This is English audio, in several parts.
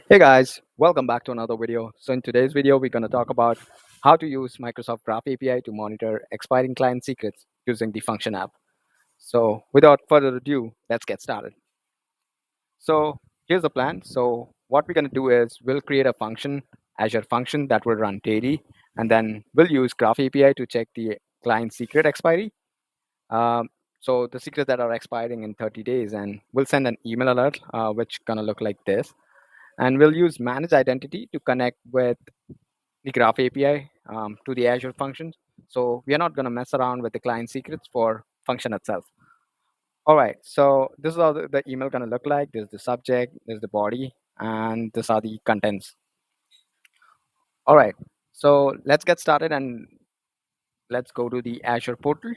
Hey guys, welcome back to another video. So in today's video, we're going to talk about how to use Microsoft Graph API to monitor expiring client secrets using the Function app. So without further ado, let's get started. So here's the plan. So what we're going to do is we'll create a function, Azure function that will run daily, and then we'll use Graph API to check the client secret expiry. Um, so the secrets that are expiring in 30 days, and we'll send an email alert, which gonna look like this. And we'll use manage identity to connect with the Graph API to the Azure functions. So we are not going to mess around with the client secrets for function itself. All right, so this is how the email going to look like. There's the subject, there's the body, and these are the contents. All right, so let's get started and let's go to the Azure portal.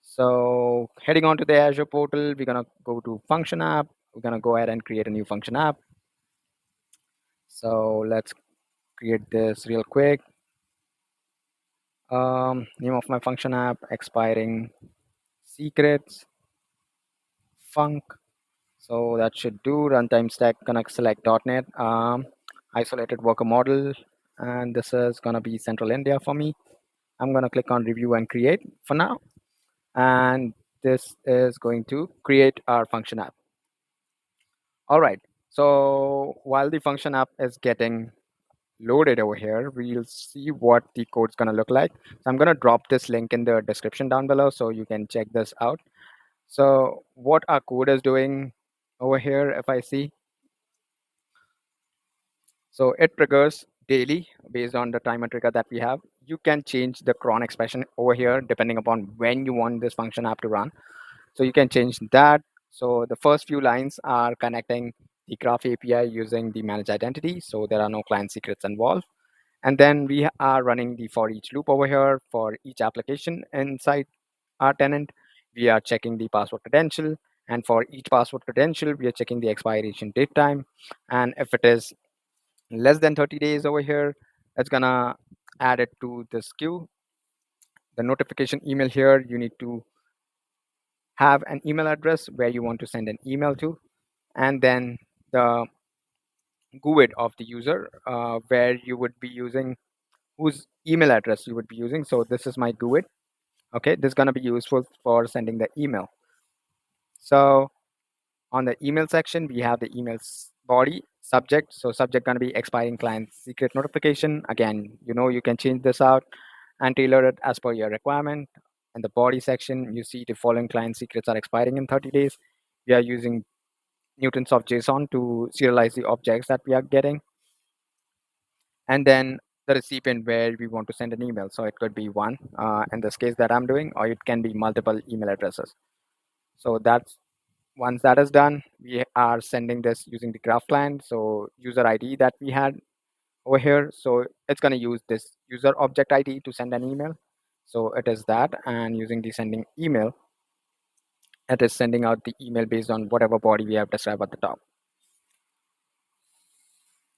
So heading on to the Azure portal, we're going to go to Function app. We're going to go ahead and create a new Function app. So let's create this real quick. Name of my function app, expiring secrets, func. So that should do. Runtime stack, gonna select .NET, isolated worker model, and this is gonna be Central India for me. I'm gonna click on review and create for now, and this is going to create our function app. All right. So while the function app is getting loaded over here, we'll see what the code's gonna look like. So I'm gonna drop this link in the description down below so you can check this out. So what our code is doing over here, if I see, so it triggers daily based on the timer trigger that we have. You can change the cron expression over here depending upon when you want this function app to run. So you can change that. So the first few lines are connecting the Graph API using the managed identity. So there are no client secrets involved. And then we are running the for each loop over here for each application inside our tenant. We are checking the password credential. And for each password credential, we are checking the expiration date time. And if it is less than 30 days over here, it's gonna add it to this queue. The notification email here, you need to have an email address where you want to send an email to, and then the GUID of the user where you would be using whose email address you would be using. So this is my GUID. Okay, this is going to be useful for sending the email. So on the email section, we have the email's body subject. So subject going to be expiring client secret notification. Again, you can change this out and tailor it as per your requirement. In the body section, you see the following client secrets are expiring in 30 days. We are using newtons of JSON to serialize the objects that we are getting. And then the recipient where we want to send an email. So it could be one in this case that I'm doing, or it can be multiple email addresses. So that's once that is done, we are sending this using the graph client. So user ID that we had over here. So it's going to use this user object ID to send an email. So it is that, and using the sending email, it is sending out the email based on whatever body we have described at the top.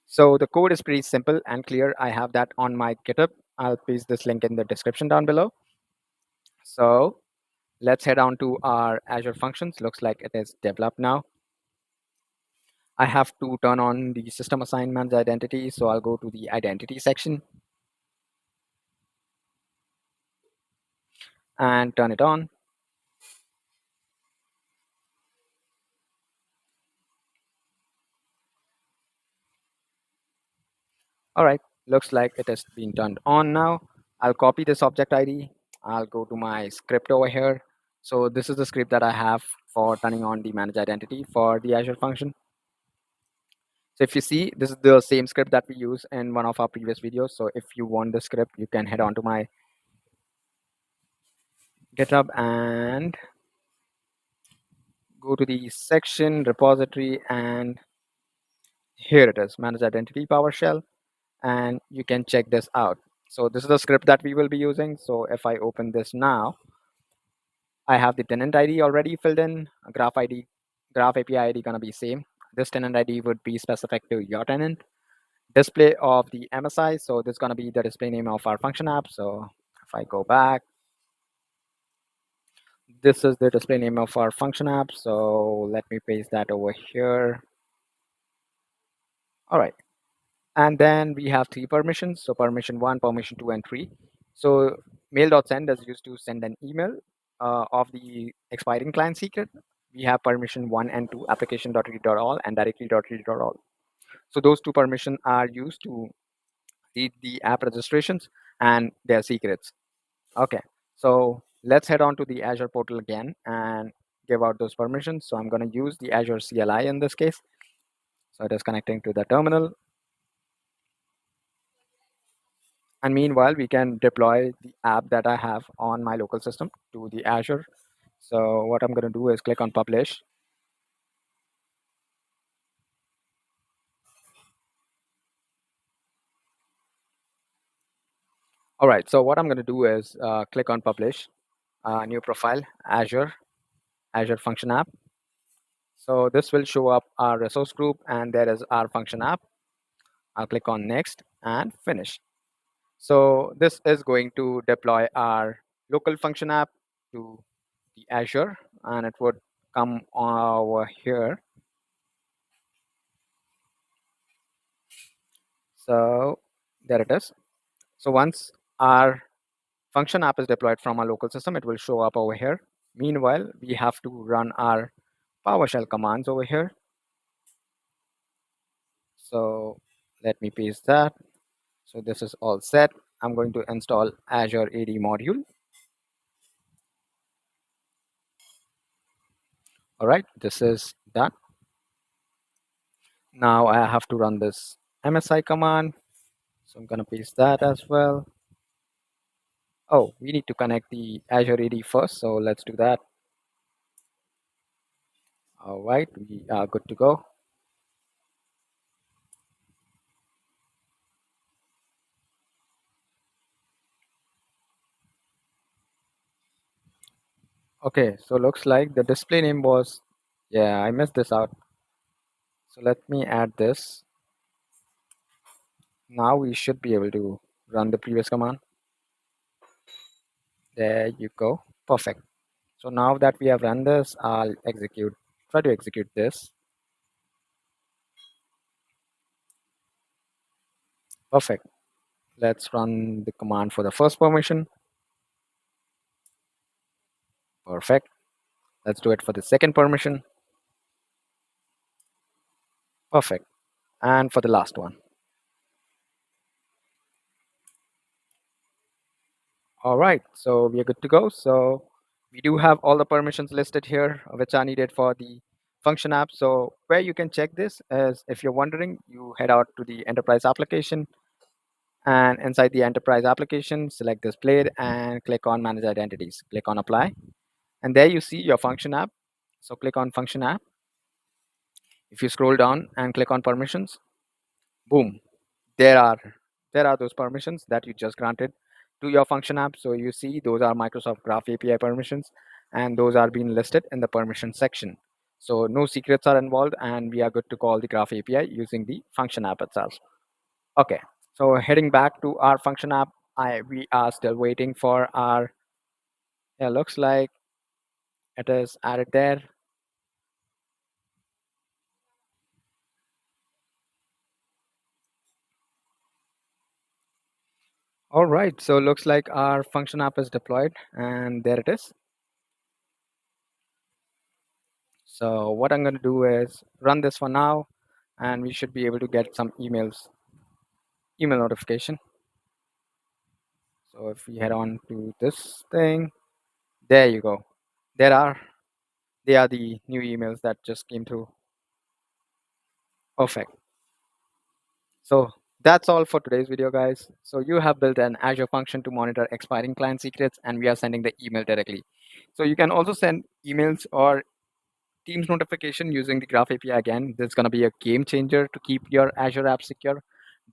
So the code is pretty simple and clear. I have that on my GitHub. I'll paste this link in the description down below. So let's head on to our Azure Functions. Looks like it is developed now. I have to turn on the system assignments identity. So I'll go to the identity section and turn it on. All right, looks like it has been turned on now. I'll copy this object ID. I'll go to my script over here. So this is the script that I have for turning on the manage identity for the Azure function. So if you see, this is the same script that we use in one of our previous videos. So if you want the script, you can head on to my GitHub and go to the section repository, and here it is, manage identity PowerShell, and you can check this out. So this is the script that we will be using. So if I open this now, I have the tenant ID already filled in, graph ID, graph API ID gonna be same. This tenant ID would be specific to your tenant. Display of the MSI, so this is gonna be the display name of our function app. So if I go back, this is the display name of our function app. So let me paste that over here. All right. And then we have three permissions. So permission one, permission two, and three. So mail.send is used to send an email of the expiring client secret. We have permission one and two, application.read.all and directory.read.all. So those two permissions are used to read the app registrations and their secrets. Okay. So let's head on to the Azure portal again and give out those permissions. So I'm going to use the Azure CLI in this case. So it is connecting to the terminal. And meanwhile, we can deploy the app that I have on my local system to the Azure. So what I'm going to do is click on publish. All right. So what I'm going to do is click on publish, new profile, Azure Function App. So this will show up our resource group and there is our function app. I'll click on next and finish. So this is going to deploy our local function app to the Azure and it would come over here. So there it is. So once our function app is deployed from our local system, it will show up over here. Meanwhile, we have to run our PowerShell commands over here. So let me paste that. So this is all set. I'm going to install Azure AD module. All right, this is done. Now I have to run this MSI command. So I'm going to paste that as well. Oh, we need to connect the Azure AD first. So let's do that. All right, we are good to go. Okay, so looks like the display name was, yeah, I missed this out. So let me add this. Now we should be able to run the previous command. There you go. Perfect. So now that we have run this, I'll try to execute this. Perfect. Let's run the command for the first permission. Perfect. Let's do it for the second permission. Perfect. And for the last one. All right, so we are good to go. So we do have all the permissions listed here, which are needed for the function app. So where you can check this is, if you're wondering, you head out to the enterprise application, and inside the enterprise application, select displayed and click on manage identities. Click on apply, and there you see your function app. So click on function app. If you scroll down and click on permissions, boom, there are those permissions that you just granted to your function app. So you see those are Microsoft Graph API permissions, and those are being listed in the permission section. So no secrets are involved, and we are good to call the Graph API using the function app itself. Okay, so heading back to our function app, we are still waiting for our, yeah, looks like it is added there. All right, so looks like our function app is deployed, and there it is. So what I'm going to do is run this for now, and we should be able to get some email notification. So if we head on to this thing, there you go. There are they are the new emails that just came through. Perfect. So that's all for today's video, guys. So you have built an Azure function to monitor expiring client secrets, and we are sending the email directly. So you can also send emails or Teams notification using the Graph API again. This is going to be a game changer to keep your Azure app secure.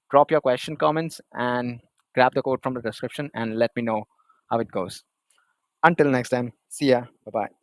Drop your question, comments, and grab the code from the description and let me know how it goes. Until next time, see ya. Bye bye.